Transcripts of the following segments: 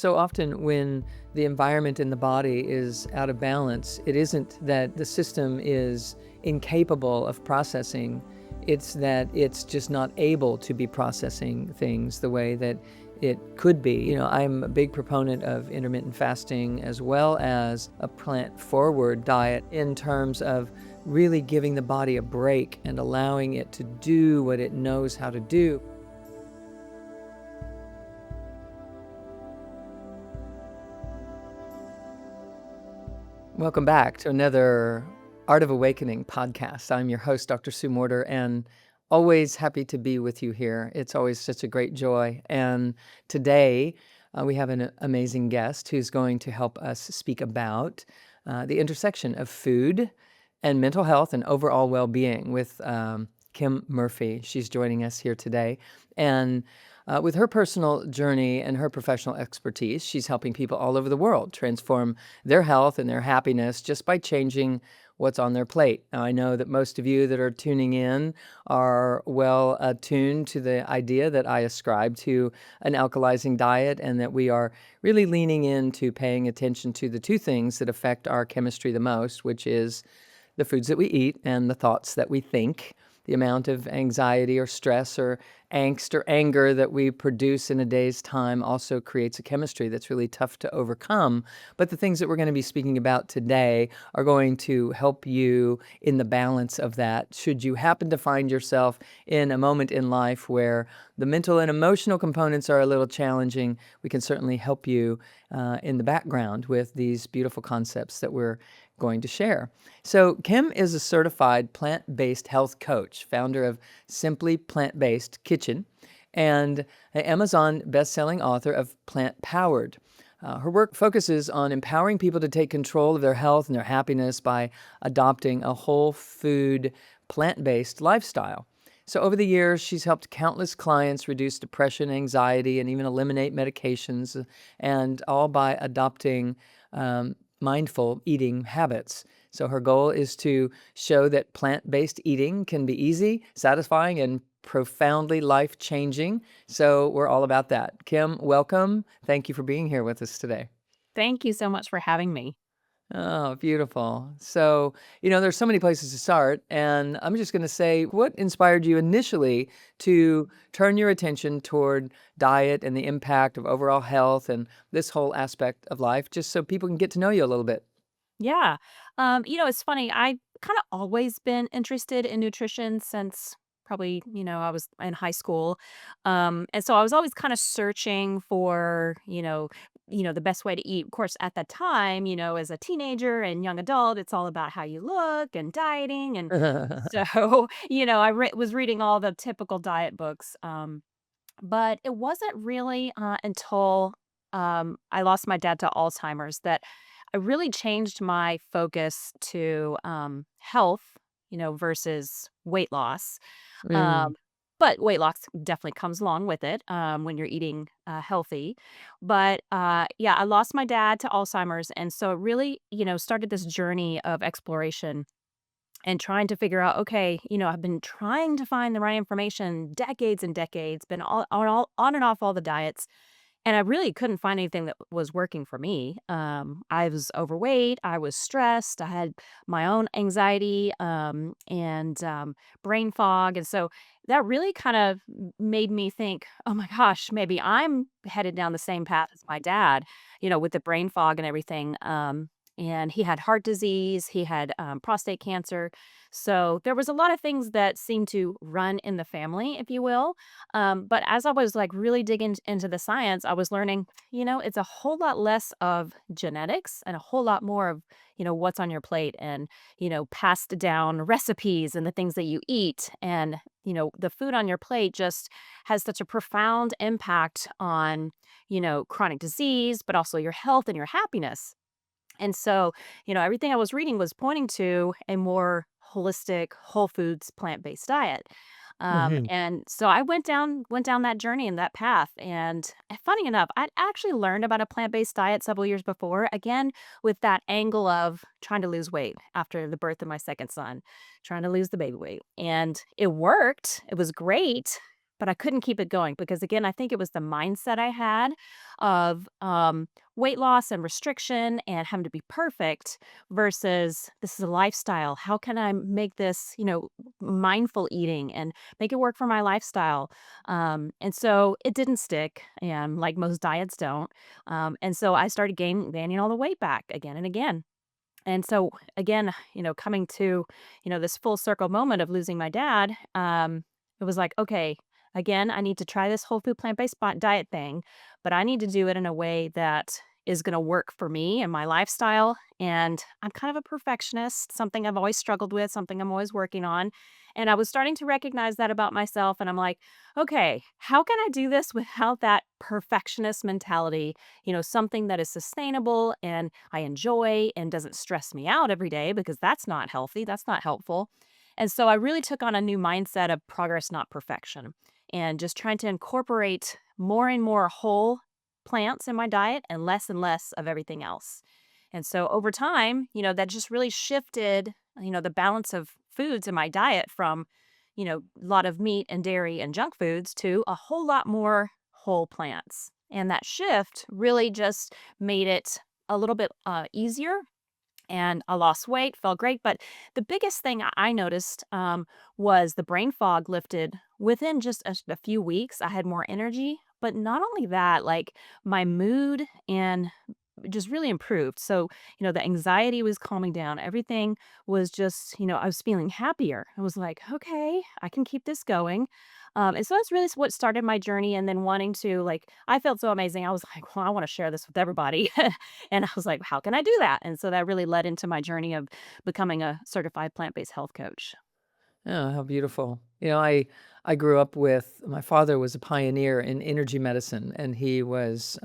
so often when the environment in the body is out of balance, it isn't that the system is incapable of processing, it's that it's just not able to be processing things the way that it could be. I'm a big proponent of intermittent fasting as well as a plant-forward diet in terms of really giving the body a break and allowing it to do what it knows how to do. Welcome back to another Art of Awakening podcast. I'm your host, Dr. Sue Morter, and always happy to be with you here. It's always such a great joy. And today we have an amazing guest who's going to help us speak about the intersection of food and mental health and overall well-being with Kim Murphy. She's joining us here today. And with her personal journey and her professional expertise, she's helping people all over the world transform their health and their happiness just by changing what's on their plate. Now, I know that most of you that are tuning in are well attuned to the idea that I ascribe to an alkalizing diet and that we are really leaning into paying attention to the two things that affect our chemistry the most, which is the foods that we eat and the thoughts that we think. The amount of anxiety or stress or angst or anger that we produce in a day's time also creates a chemistry that's really tough to overcome. But the things that we're going to be speaking about today are going to help you in the balance of that. Should you happen to find yourself in a moment in life where the mental and emotional components are a little challenging, we can certainly help you in the background with these beautiful concepts that we're going to share. So Kim is a certified plant-based health coach, founder of Simply Plant-Based Kitchen, and an Amazon best-selling author of Plant Powered. Her work focuses on empowering people to take control of their health and their happiness by adopting a whole food, plant-based lifestyle. So over the years, she's helped countless clients reduce depression, anxiety, and even eliminate medications, and all by adopting mindful eating habits. So her goal is to show that plant-based eating can be easy, satisfying, and profoundly life-changing. So we're all about that. Kim, welcome. Thank you for being here with us today. Thank you so much for having me. Oh, beautiful. So, there's so many places to start, and I'm just going to say, what inspired you initially to turn your attention toward diet and the impact of overall health and this whole aspect of life, just so people can get to know you a little bit? Yeah. It's funny. I kind of always been interested in nutrition since probably, I was in high school. And so I was always kind of searching for, the best way to eat. Of course, at that time, as a teenager and young adult, it's all about how you look and dieting. And so, was reading all the typical diet books. But it wasn't really until I lost my dad to Alzheimer's that I really changed my focus to health, versus weight loss. Mm. Um, but weight loss definitely comes along with it when you're eating healthy. But yeah, I lost my dad to Alzheimer's. And so it really, started this journey of exploration and trying to figure out, okay, I've been trying to find the right information decades and decades, been all on and off all the diets, and I really couldn't find anything that was working for me. I was overweight, I was stressed, I had my own anxiety, and brain fog, and so that really kind of made me think, oh my gosh, maybe I'm headed down the same path as my dad, with the brain fog and everything. And he had heart disease, he had prostate cancer. So there was a lot of things that seemed to run in the family, if you will. But as I was like really digging into the science, I was learning, it's a whole lot less of genetics and a whole lot more of, what's on your plate and, passed down recipes and the things that you eat. And, the food on your plate just has such a profound impact on, chronic disease, but also your health and your happiness. And so, everything I was reading was pointing to a more holistic, whole foods, plant-based diet. Mhm. And so I went down that journey and that path. And funny enough, I'd actually learned about a plant-based diet several years before, again, with that angle of trying to lose weight after the birth of my second son, trying to lose the baby weight. And it worked. It was great. but I couldn't keep it going because, again, I think it was the mindset I had of, weight loss and restriction and having to be perfect versus this is a lifestyle. How can I make this, mindful eating and make it work for my lifestyle? And so it didn't stick, and like most diets don't. And so I started gaining all the weight back again and again. And so again, coming to, this full circle moment of losing my dad, it was like, okay, again, I need to try this whole food plant-based diet thing, but I need to do it in a way that is going to work for me and my lifestyle. And I'm kind of a perfectionist, something I've always struggled with, something I'm always working on. And I was starting to recognize that about myself. And I'm like, okay, how can I do this without that perfectionist mentality? Something that is sustainable and I enjoy and doesn't stress me out every day because that's not healthy. That's not helpful. And so I really took on a new mindset of progress, not perfection, and just trying to incorporate more and more whole plants in my diet and less of everything else. And so over time, that just really shifted, the balance of foods in my diet from, a lot of meat and dairy and junk foods to a whole lot more whole plants. And that shift really just made it a little bit easier, and I lost weight, felt great. But the biggest thing I noticed was the brain fog lifted within just a few weeks. I had more energy, but not only that, like my mood and just really improved. So, the anxiety was calming down. Everything was just, I was feeling happier. I was like, okay, I can keep this going. And so that's really what started my journey. And then wanting to, like, I felt so amazing. I was like, well, I want to share this with everybody. And I was like, how can I do that? And so that really led into my journey of becoming a certified plant based health coach. Oh, how beautiful. I grew up with my father was a pioneer in energy medicine, and he was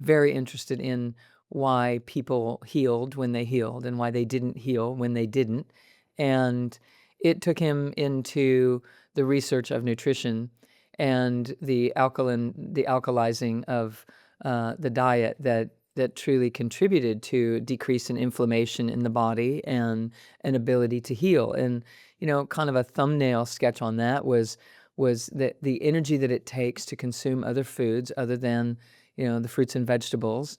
very interested in why people healed when they healed and why they didn't heal when they didn't. And it took him into the research of nutrition and the alkalizing of the diet that truly contributed to decrease in inflammation in the body and an ability to heal. And kind of a thumbnail sketch on that was that the energy that it takes to consume other foods other than the fruits and vegetables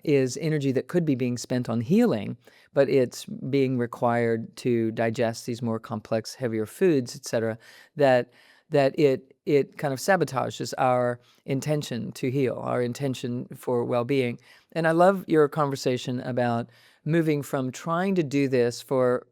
is energy that could be being spent on healing, but it's being required to digest these more complex, heavier foods, etc. That it kind of sabotages our intention to heal, our intention for well-being. And I love your conversation about moving from trying to do this for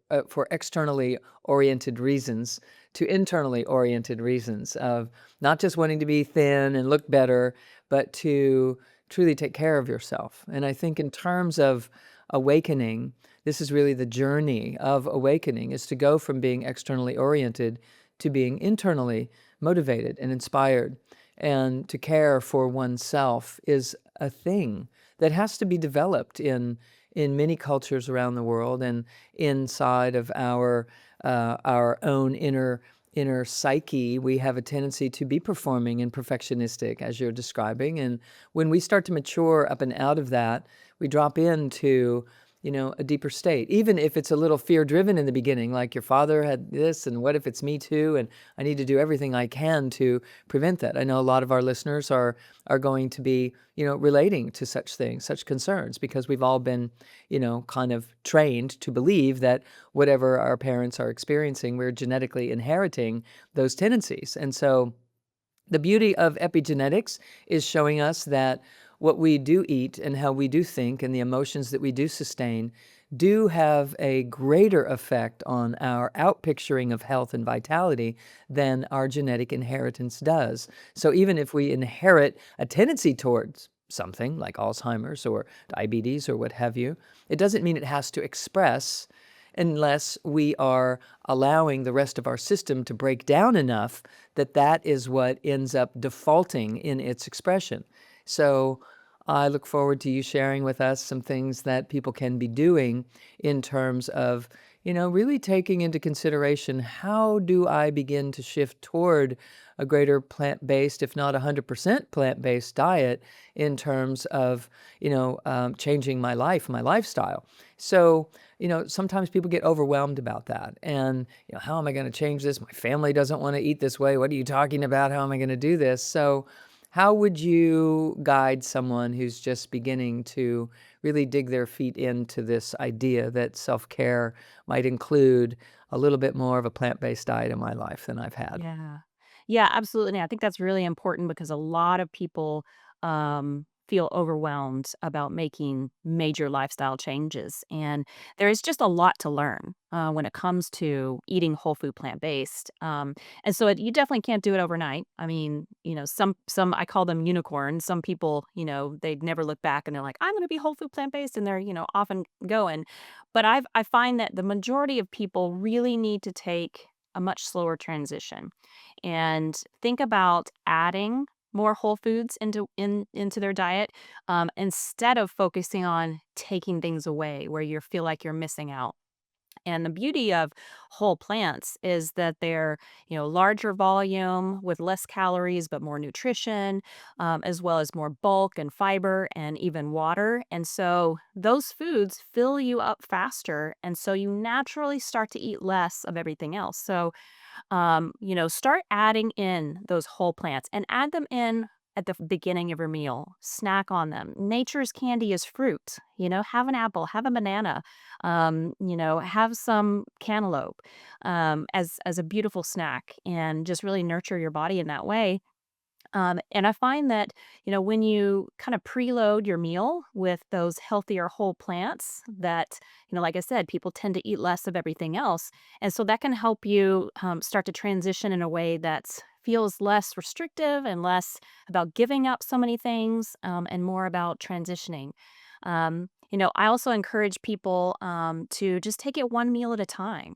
externally oriented reasons to internally oriented reasons of not just wanting to be thin and look better, but to truly take care of yourself. And I think in terms of awakening, this is really the journey of awakening, is to go from being externally oriented to being internally motivated and inspired. And to care for oneself is a thing that has to be developed in many cultures around the world and inside of our own inner psyche. We have a tendency to be performing and perfectionistic, as you're describing. And when we start to mature up and out of that, we drop into a deeper state, even if it's a little fear driven in the beginning, like your father had this, and what if it's me too? And I need to do everything I can to prevent that. I know a lot of our listeners are going to be, relating to such things, such concerns, because we've all been, kind of trained to believe that whatever our parents are experiencing, we're genetically inheriting those tendencies. And so the beauty of epigenetics is showing us that what we do eat and how we do think and the emotions that we do sustain do have a greater effect on our outpicturing of health and vitality than our genetic inheritance does. So even if we inherit a tendency towards something like Alzheimer's or diabetes or what have you, it doesn't mean it has to express unless we are allowing the rest of our system to break down enough that that is what ends up defaulting in its expression. So I look forward to you sharing with us some things that people can be doing in terms of, really taking into consideration how do I begin to shift toward a greater plant-based, if not 100% plant-based diet in terms of, changing my life, my lifestyle. So, sometimes people get overwhelmed about that. And, how am I going to change this? My family doesn't want to eat this way. What are you talking about? How am I going to do this? So, how would you guide someone who's just beginning to really dig their feet into this idea that self-care might include a little bit more of a plant-based diet in my life than I've had? Yeah. Yeah, absolutely, and I think that's really important because a lot of people, feel overwhelmed about making major lifestyle changes, and there is just a lot to learn, when it comes to eating whole food plant-based, and so you definitely can't do it overnight. I mean, some I call them unicorns. Some people, they never look back and they're like, "I'm gonna be whole food plant-based," and they're, off and going. But I find that the majority of people really need to take a much slower transition and think about adding more whole foods into their diet, instead of focusing on taking things away where you feel like you're missing out. And the beauty of whole plants is that they're, larger volume with less calories but more nutrition, as well as more bulk and fiber and even water. And so those foods fill you up faster, and so you naturally start to eat less of everything else. So start adding in those whole plants and add them in at the beginning of your meal. Snack on them. Nature's candy is fruit. Have an apple, have a banana, have some cantaloupe as a beautiful snack, and just really nurture your body in that way. And I find that, when you kind of preload your meal with those healthier whole plants that, like I said, people tend to eat less of everything else. And so that can help you start to transition in a way that feels less restrictive and less about giving up so many things, and more about transitioning. I also encourage people to just take it one meal at a time.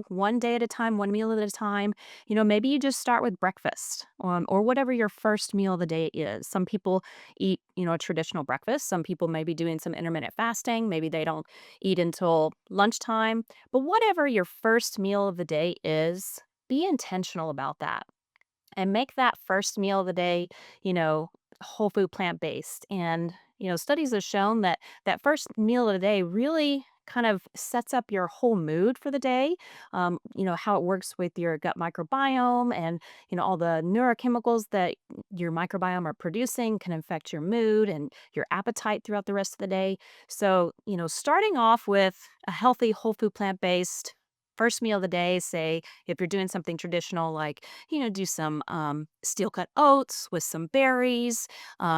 One day at a time, one meal at a time. Maybe you just start with breakfast, or whatever your first meal of the day is. Some people eat, a traditional breakfast. Some people may be doing some intermittent fasting. Maybe they don't eat until lunchtime. But whatever your first meal of the day is, be intentional about that and make that first meal of the day, you know, whole food plant based. And, studies have shown that that first meal of the day really kind of sets up your whole mood for the day. How it works with your gut microbiome and, all the neurochemicals that your microbiome are producing can affect your mood and your appetite throughout the rest of the day. So, starting off with a healthy whole food plant based first meal of the day, say if you're doing something traditional like do some steel cut oats with some berries,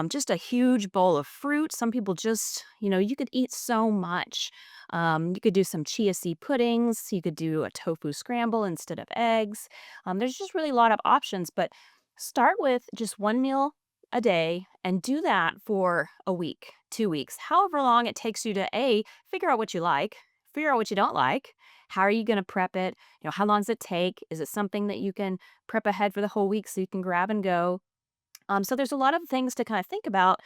just a huge bowl of fruit. Some people just, you could eat so much. You could do some chia seed puddings. You could do a tofu scramble instead of eggs. There's just really a lot of options, but start with just one meal a day and do that for a week, 2 weeks, however long it takes you to figure out what you like, figure out what you don't like. How are you going to prep it? How long does it take? Is it something that you can prep ahead for the whole week so you can grab and go? So there's a lot of things to kind of think about,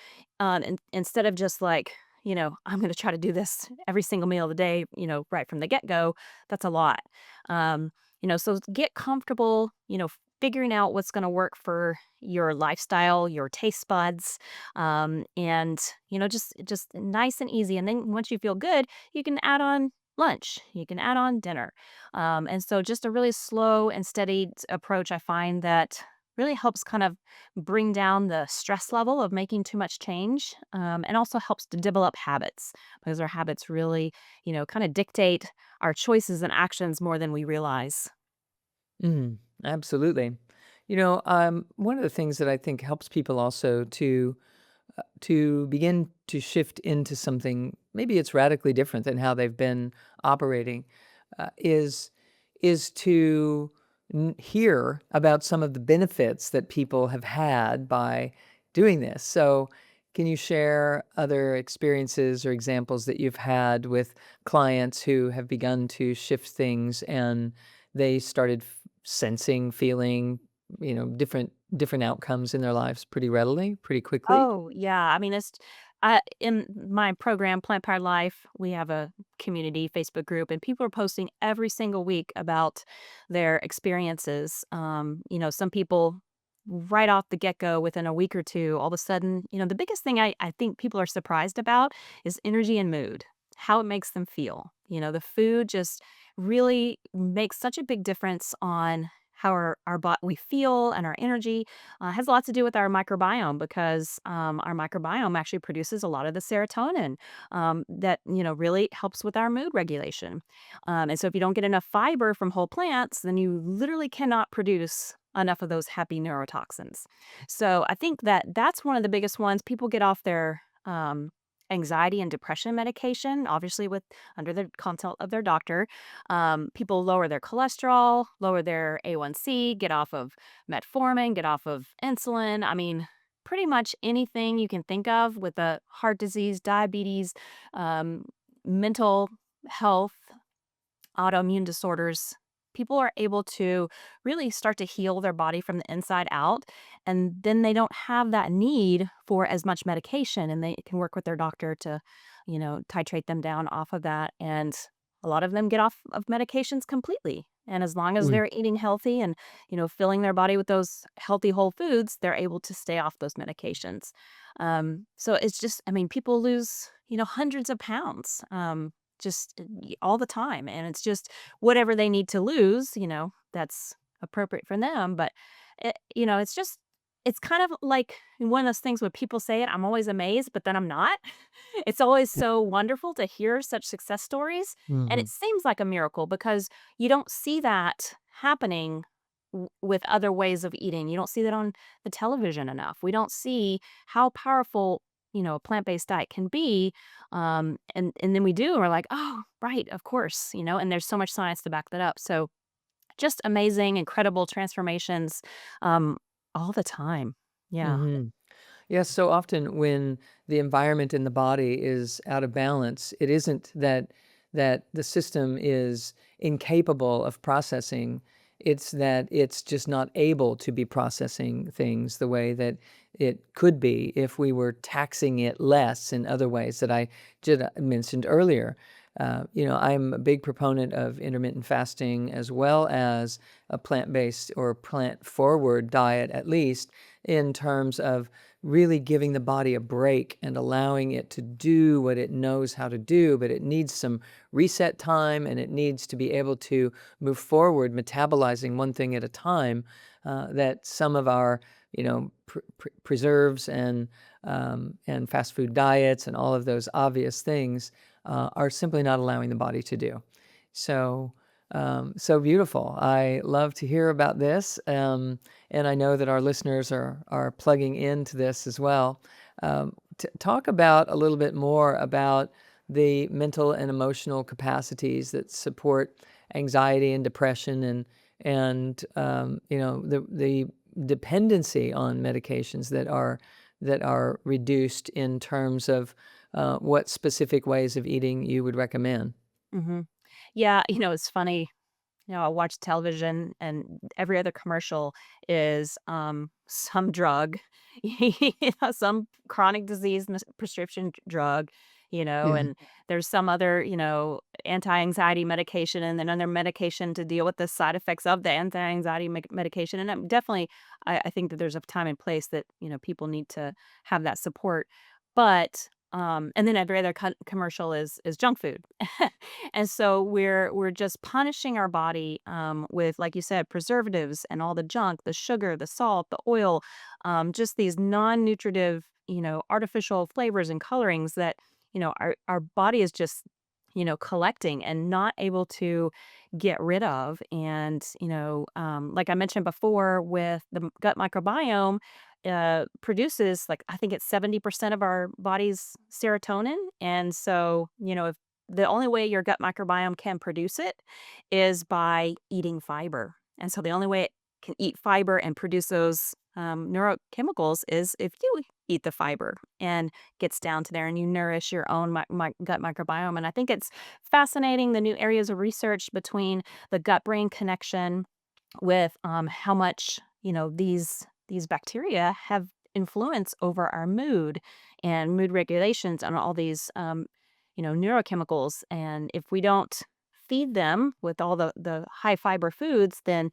instead of just like, I'm going to try to do this every single meal of the day, right from the get go. That's a lot. So get comfortable, figuring out what's going to work for your lifestyle, your taste buds, and just nice and easy. And then once you feel good, you can add on lunch, you can add on dinner, and so just a really slow and steady approach. I find that really helps kind of bring down the stress level of making too much change, and also helps to develop habits because our habits really, kind of dictate our choices and actions more than we realize. Mhm, absolutely. One of the things that I think helps people also to begin to shift into something, maybe it's radically different than how they've been operating, is to hear about some of the benefits that people have had by doing this. So, can you share other experiences or examples that you've had with clients who have begun to shift things and they started sensing, feeling, different outcomes in their lives pretty readily, pretty quickly? Oh, yeah. I mean, In my program, Plant Powered Life, we have a community Facebook group, and people are posting every single week about their experiences. Some people right off the get go, within a week or two, all of a sudden, the biggest thing I think people are surprised about is energy and mood, how it makes them feel. The food just really makes such a big difference on how we feel and our energy. Has a lot to do with our microbiome because our microbiome actually produces a lot of the serotonin that really helps with our mood regulation. And so, if you don't get enough fiber from whole plants, then you literally cannot produce enough of those happy neurotoxins. So, I think that that's one of the biggest ones. People get off their anxiety and depression medication, obviously with under the consult of their doctor. People lower their cholesterol, lower their A1C, get off of metformin, get off of insulin. I mean, pretty much anything you can think of with a heart disease, diabetes, um, mental health, autoimmune disorders. People are able to really start to heal their body from the inside out. And then they don't have that need for as much medication, and they can work with their doctor to, titrate them down off of that. And a lot of them get off of medications completely. And as long as Mm. they're eating healthy and, filling their body with those healthy whole foods, they're able to stay off those medications. So it's just, I mean, people lose, hundreds of pounds. Just all the time. And it's just whatever they need to lose, that's appropriate for them. But, it's just, it's kind of like one of those things when people say it, I'm always amazed, but then I'm not. It's always so wonderful to hear such success stories. And it Mhm. seems like a miracle because you don't see that happening with other ways of eating. You don't see that on the television enough. We don't see how powerful, a plant-based diet can be. And then we do, and we're like, oh, right, of course, and there's so much science to back that up. So just amazing, incredible transformations um, all the time. Yeah. Mhm. Yes, so often when the environment in the body is out of balance, it isn't that the system is incapable of processing. It's that it's just not able to be processing things the way that it could be if we were taxing it less in other ways that I just mentioned earlier. I'm a big proponent of intermittent fasting as well as a plant-based or plant-forward diet, at least in terms of really giving the body a break and allowing it to do what it knows how to do, but it needs some reset time and it needs to be able to move forward, metabolizing one thing at a time. That some of our, preserves and fast food diets and all of those obvious things are simply not allowing the body to do. So, so beautiful. I love to hear about this. And I know that our listeners are plugging into this as well. Talk about a little bit more about the mental and emotional capacities that support anxiety and depression, and the dependency on medications that are reduced in terms of what specific ways of eating you would recommend. Hmm. Yeah. It's funny. I watch television and every other commercial is, some drug, some chronic disease prescription drug, Yeah. and there's some other, anti-anxiety medication and then another medication to deal with the side effects of the anti-anxiety medication. And definitely, I think that there's a time and place that, people need to have that support. But, and then every other commercial is junk food. And so we're just punishing our body with, like you said, preservatives and all the junk, the sugar, the salt, the oil, just these non-nutritive, artificial flavors and colorings that our body is just collecting and not able to get rid of. And like I mentioned before, with the gut microbiome. Produces, like, I think it's 70% of our body's serotonin. And so, if the only way your gut microbiome can produce it is by eating fiber. And so the only way it can eat fiber and produce those neurochemicals is if you eat the fiber and gets down to there and you nourish your own gut microbiome. And I think it's fascinating the new areas of research between the gut brain connection with how much these bacteria have influence over our mood and mood regulations and all these, neurochemicals. And if we don't feed them with all the high fiber foods, then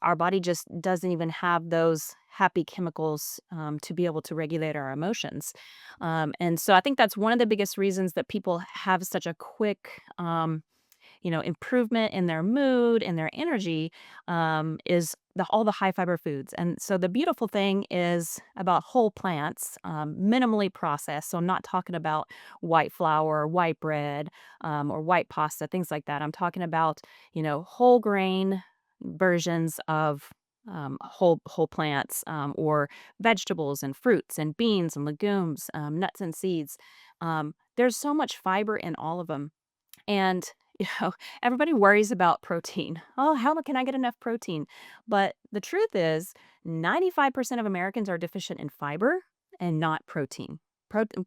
our body just doesn't even have those happy chemicals to be able to regulate our emotions. And so I think that's one of the biggest reasons that people have such a quick, improvement in their mood and their energy, is all the high fiber foods. And so the beautiful thing is about whole plants, minimally processed. So I'm not talking about white flour, white bread, or white pasta, things like that. I'm talking about, whole grain versions of whole plants, or vegetables and fruits and beans and legumes, nuts and seeds. There's so much fiber in all of them. And, you know, everybody worries about protein. Oh, how can I get enough protein? But the truth is, 95% of Americans are deficient in fiber and not protein.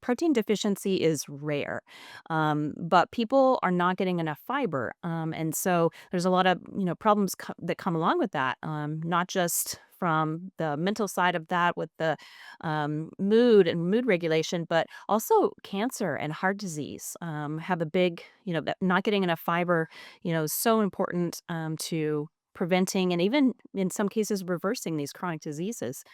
Protein deficiency is rare, but people are not getting enough fiber, and so there's a lot of problems that come along with that. Not just from the mental side of that with the mood and mood regulation, but also cancer and heart disease have a big, that not getting enough fiber, is so important to preventing and even in some cases reversing these chronic diseases.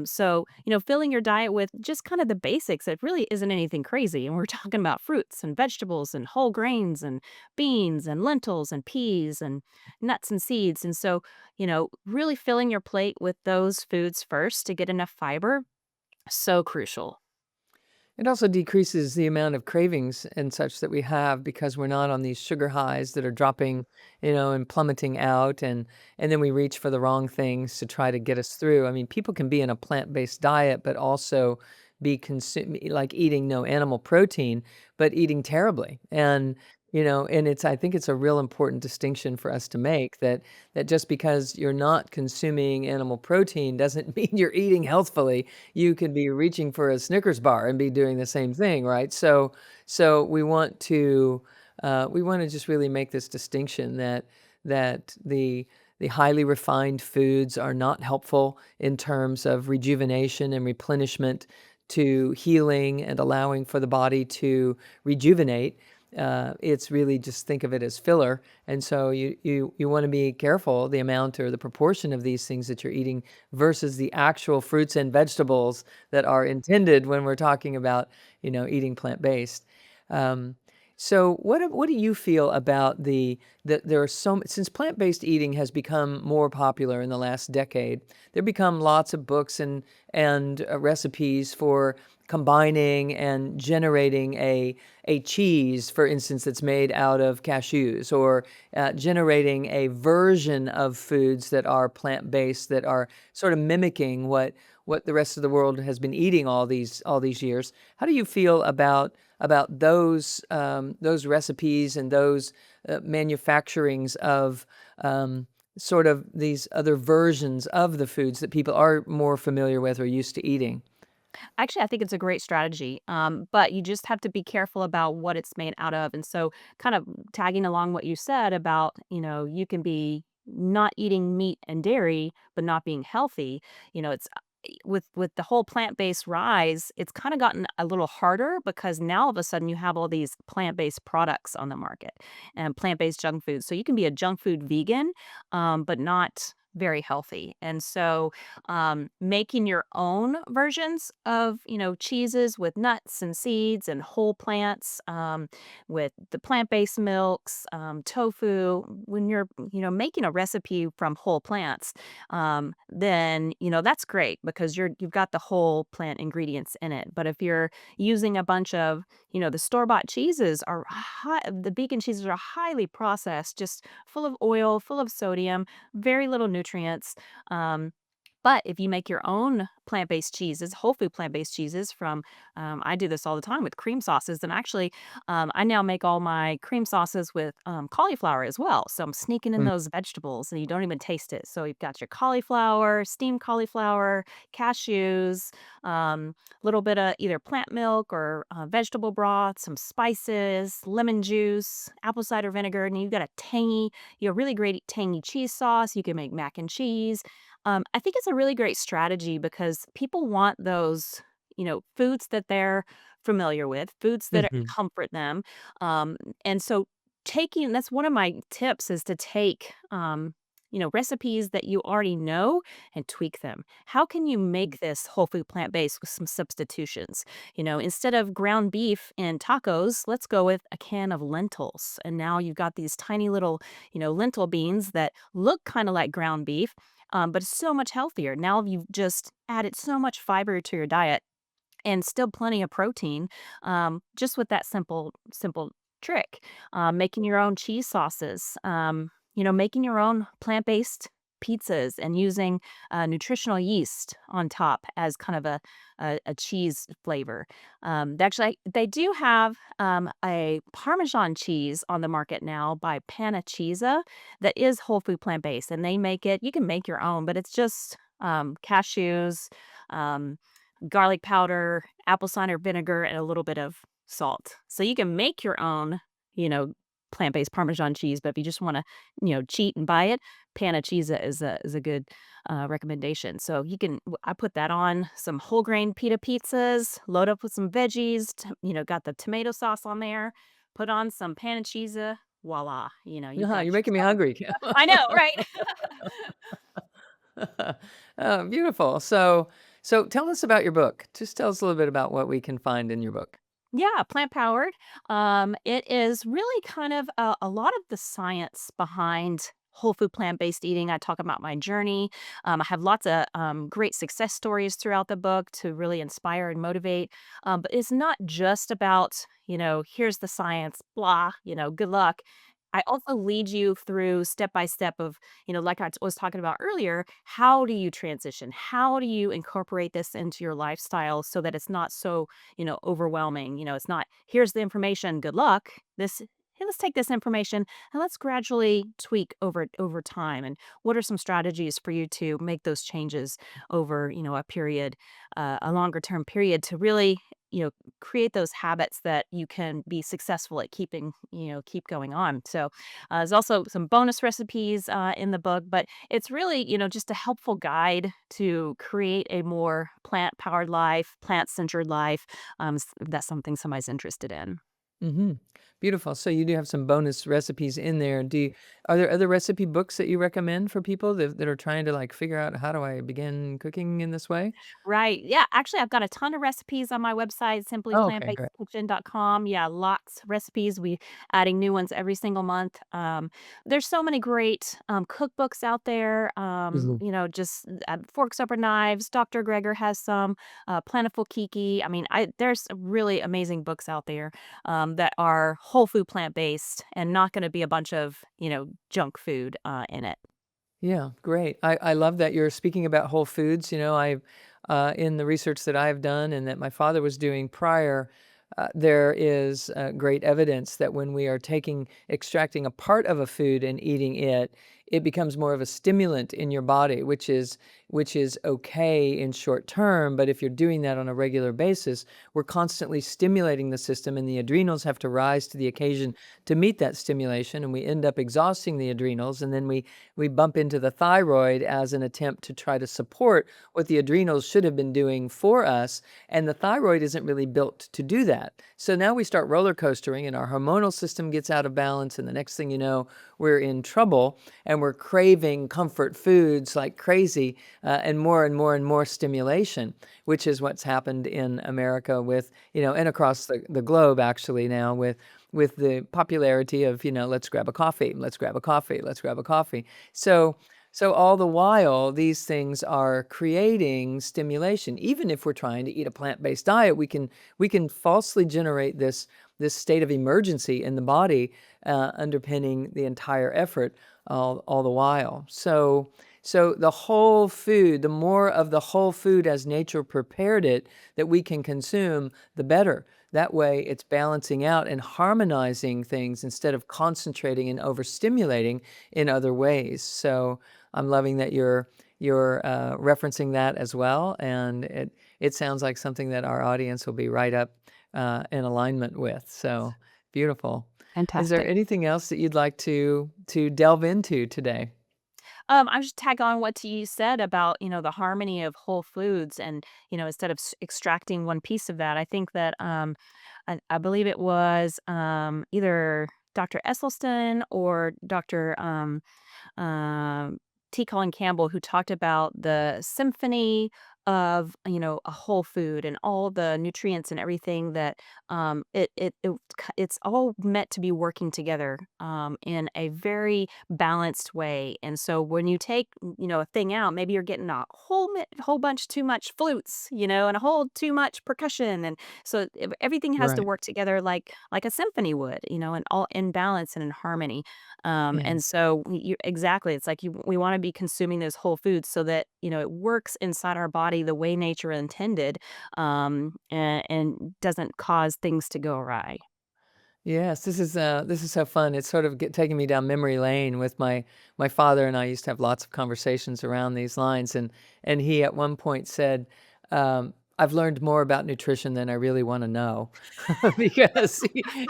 So, filling your diet with just kind of the basics, it really isn't anything crazy. And we're talking about fruits and vegetables and whole grains and beans and lentils and peas and nuts and seeds. And so, really filling your plate with those foods first to get enough fiber, so crucial. It also decreases the amount of cravings and such that we have because we're not on these sugar highs that are dropping, and plummeting out, and then we reach for the wrong things to try to get us through. I mean, people can be in a plant-based diet, but also be consuming like eating no animal protein, but eating terribly. And I think it's a real important distinction for us to make that just because you're not consuming animal protein doesn't mean you're eating healthfully. You could be reaching for a Snickers bar and be doing the same thing, right? So we want to just really make this distinction that the highly refined foods are not helpful in terms of rejuvenation and replenishment to healing and allowing for the body to rejuvenate. It's really just think of it as filler, and so you want to be careful the amount or the proportion of these things that you're eating versus the actual fruits and vegetables that are intended when we're talking about eating plant-based. Um, so what do you feel about that there are since plant-based eating has become more popular in the last decade, there become lots of books and recipes for combining and generating a cheese, for instance, that's made out of cashews, or generating a version of foods that are plant-based that are sort of mimicking what the rest of the world has been eating all these years. How do you feel about those recipes and those manufacturings of sort of these other versions of the foods that people are more familiar with or used to eating? Actually, I think it's a great strategy, but you just have to be careful about what it's made out of. And so, kind of tagging along what you said about, you can be not eating meat and dairy, but not being healthy. It's with the whole plant-based rise, it's kind of gotten a little harder because now all of a sudden you have all these plant-based products on the market and plant-based junk food. So you can be a junk food vegan, but not very healthy. And so making your own versions of cheeses with nuts and seeds and whole plants, with the plant-based milks, tofu, when you're making a recipe from whole plants, then that's great because you've got the whole plant ingredients in it. But if you're using a bunch of the store-bought cheeses are the vegan cheeses are highly processed, just full of oil, full of sodium, very little nutrients. um, but if you make your own plant-based cheeses, whole food plant-based cheeses from, I do this all the time with cream sauces. And actually, I now make all my cream sauces with cauliflower as well. So I'm sneaking in Mm. those vegetables and you don't even taste it. So you've got your cauliflower, steamed cauliflower, cashews, a little bit of either plant milk or vegetable broth, some spices, lemon juice, apple cider vinegar. And you've got a really great tangy cheese sauce. You can make mac and cheese. I think it's a really great strategy because people want those, foods that they're familiar with, foods that Mhm. comfort them. Um, and so that's one of my tips is to take, recipes that you already know and tweak them. How can you make this whole food plant based with some substitutions? Instead of ground beef in tacos, let's go with a can of lentils. And now you've got these tiny little, lentil beans that look kind of like ground beef, but it's so much healthier. Now you've just added so much fiber to your diet and still plenty of protein, just with that simple trick. Making your own cheese sauces, making your own plant-based pizzas and using nutritional yeast on top as kind of a cheese flavor. They do have a Parmesan cheese on the market now by Panacisa that is whole food plant-based, and they make it. You can make your own, but it's just cashews. Um, Garlic powder, apple cider vinegar, and a little bit of salt. So you can make your own, you know, plant-based Parmesan cheese, but if you just wanna, cheat and buy it, Panacisa is a good, recommendation. So you can I put that on some whole grain pita pizzas, load up with some veggies, got the tomato sauce on there, put on some Panacisa, voila, you've got You're making me yourself. hungry. I know, right? Oh, beautiful. So tell us about your book. Just tell us a little bit about what we can find in your book. Yeah, plant powered. It is really kind of a lot of the science behind whole food plant based eating. I talk about my journey. I have lots of great success stories throughout the book to really inspire and motivate. But it's not just about, here's the science, blah, good luck. I also lead you through step by step of, like was talking about earlier, how do you transition? How do you incorporate this into your lifestyle so that it's not so overwhelming. It's not, here's the information, good luck. Hey, let's take this information and let's gradually tweak over time. And what are some strategies for you to make those changes over, a period, a longer term period to really, create those habits that you can be successful at keeping, keep going on. So there's also some bonus recipes in the book, but it's really, just a helpful guide to create a more plant powered life, plant centered life, if that's something somebody's interested in. Mhm. Beautiful. So you do have some bonus recipes in there. Are there other recipe books that you recommend for people that are trying to, like, figure out how do I begin cooking in this way? Right. Yeah. Actually, I've got a ton of recipes on my website, Oh, okay, great. simplyplantbasedkitchen.com. Yeah, lots of recipes. We adding new ones every single month. There's so many great cookbooks out there. Mhm. Just Forks Over Knives. Dr. Greger has some. Plentiful Kiki. I mean, there's really amazing books out there that are whole food plant based and not going to be a bunch of junk food in it. Yeah, great. I love that you're speaking about whole foods. In the research that I've done and that my father was doing prior, there is great evidence that when we are extracting a part of a food and eating it, it becomes more of a stimulant in your body, which is okay in short term. But if you're doing that on a regular basis, we're constantly stimulating the system, and the adrenals have to rise to the occasion to meet that stimulation, and we end up exhausting the adrenals, and then we bump into the thyroid as an attempt to try to support what the adrenals should have been doing for us, and the thyroid isn't really built to do that. So now we start roller coastering, and our hormonal system gets out of balance, and the next thing you know, we're in trouble, and we're craving comfort foods like crazy, and more and more and more stimulation, which is what's happened in America and across the globe actually now with the popularity of, let's grab a coffee, let's grab a coffee, let's grab a coffee. So so all the while, these things are creating stimulation. Even if we're trying to eat a plant-based diet, we can falsely generate this state of emergency in the body, underpinning the entire effort all the while. So the whole food, the more of the whole food as nature prepared it that we can consume, the better. That way, it's balancing out and harmonizing things instead of concentrating and overstimulating in other ways. So I'm loving that you're referencing that as well, and it sounds like something that our audience will be right up in alignment with. So beautiful. Is there Fantastic. anything else that you'd like to delve into today? I just tag on what you said about, the harmony of whole foods and, instead of extracting one piece of that, I think that, I believe it was, either Dr. Esselstyn or Dr. T. Colin Campbell, who talked about the symphony of, a whole food and all the nutrients and everything that it's all meant to be working together in a very balanced way. And so when you take, a thing out, maybe you're getting a whole bunch too much flutes, and a whole too much percussion, and so everything has to Right. work together like a symphony would, and all in balance and in harmony. Yeah. And so you exactly, it's like we want to be consuming those whole foods so that, it works inside our body the way nature intended, and doesn't cause things to go awry. Yes, this is so fun. It's sort of taking me down memory lane with my father and I used to have lots of conversations around these lines, and he at one point said, "I've learned more about nutrition than I really want to know," because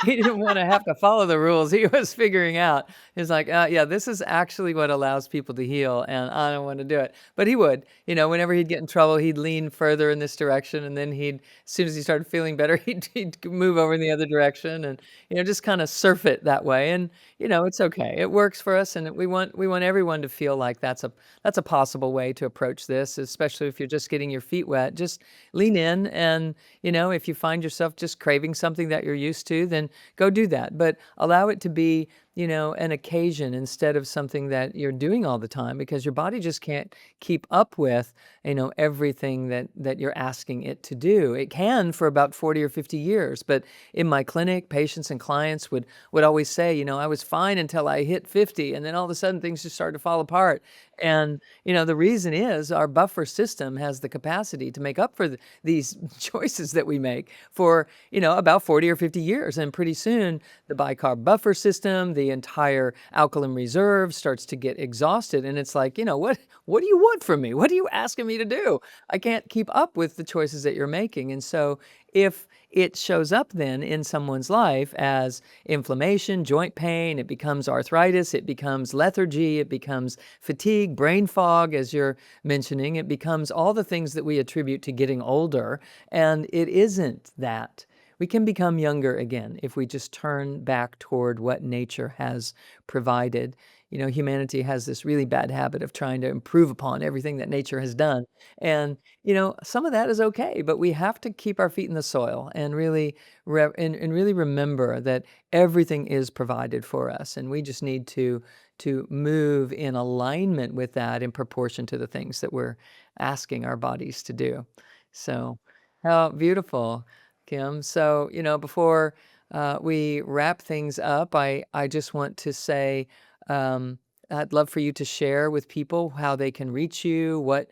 he didn't want to have to follow the rules he was figuring out. He's like, "Yeah, this is actually what allows people to heal, and I don't want to do it." But he would, whenever he'd get in trouble, he'd lean further in this direction, and then as soon as he started feeling better, he'd move over in the other direction, and just kinda surf it that way, and, it's okay. It works for us, and we want everyone to feel like that's a possible way to approach this, especially if you're just getting your feet wet. Just lean in and, if you find yourself just craving something that you're used to, then go do that, but allow it to be, an occasion instead of something that you're doing all the time because your body just can't keep up with, everything that you're asking it to do. It can for about 40 or 50 years, but in my clinic, patients and clients would always say, "I was fine until I hit 50, and then all of a sudden things just started to fall apart." And, the reason is our buffer system has the capacity to make up for these choices that we make for, about 40 or 50 years. And pretty soon the bicarb buffer system, the entire alkaline reserve starts to get exhausted. And it's like, what do you want from me? What are you asking me to do? I can't keep up with the choices that you're making. And so if it shows up then in someone's life as inflammation, joint pain, it becomes arthritis, it becomes lethargy, it becomes fatigue, brain fog, as you're mentioning, it becomes all the things that we attribute to getting older. And it isn't that. We can become younger again if we just turn back toward what nature has provided. Humanity has this really bad habit of trying to improve upon everything that nature has done. And some of that is okay, but we have to keep our feet in the soil and really and really remember that everything is provided for us, and we just need to move in alignment with that in proportion to the things that we're asking our bodies to do. So, how beautiful, Kim. So, before we wrap things up, I just want to say I'd love for you to share with people how they can reach you, what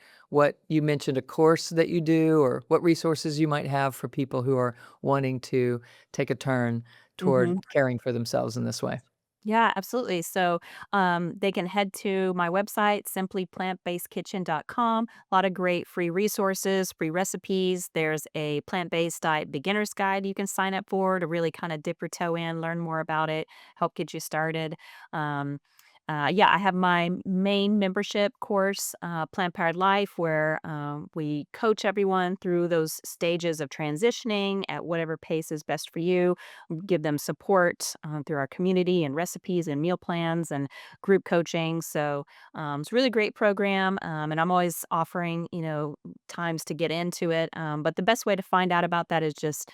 you mentioned a course that you do, or what resources you might have for people who are wanting to take a turn toward Mhm. caring for themselves in this way. Yeah, absolutely. So they can head to my website, simplyplantbasedkitchen.com. A lot of great free resources, free recipes. There's a plant based diet beginner's guide you can sign up for to really kind of dip your toe in, learn more about it, help get you started. Um, yeah, I have my main membership course, Plant Powered Life, where we coach everyone through those stages of transitioning at whatever pace is best for you, give them support through our community and recipes and meal plans and group coaching. So it's a really great program, and I'm always offering times to get into it. But the best way to find out about that is just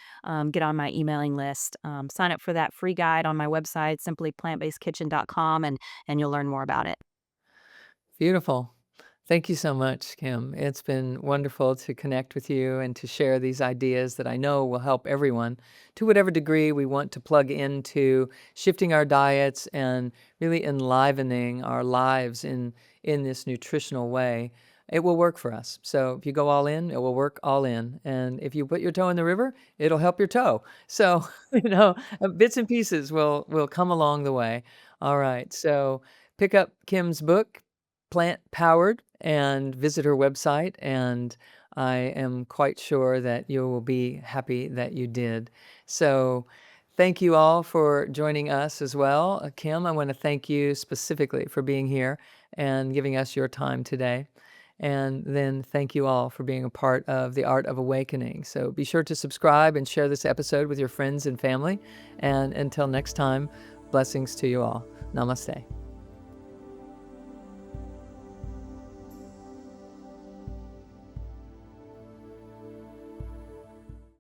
get on my emailing list, sign up for that free guide on my website, simplyplantbasedkitchen.com, and you'll learn more about it. Beautiful. Thank you so much, Kim. It's been wonderful to connect with you and to share these ideas that I know will help everyone to whatever degree we want to plug into shifting our diets and really enlivening our lives in this nutritional way. It will work for us. So if you go all in, it will work all in. And if you put your toe in the river, it'll help your toe. So, bits and pieces will come along the way. All right. So pick up Kim's book, Plant Powered, and visit her website, and I am quite sure that you will be happy that you did. So, Thank you all for joining us as well. Kim, I want to thank you specifically for being here and giving us your time today. And then thank you all for being a part of the Art of Awakening. So be sure to subscribe and share this episode with your friends and family. And until next time, blessings to you all. Namaste.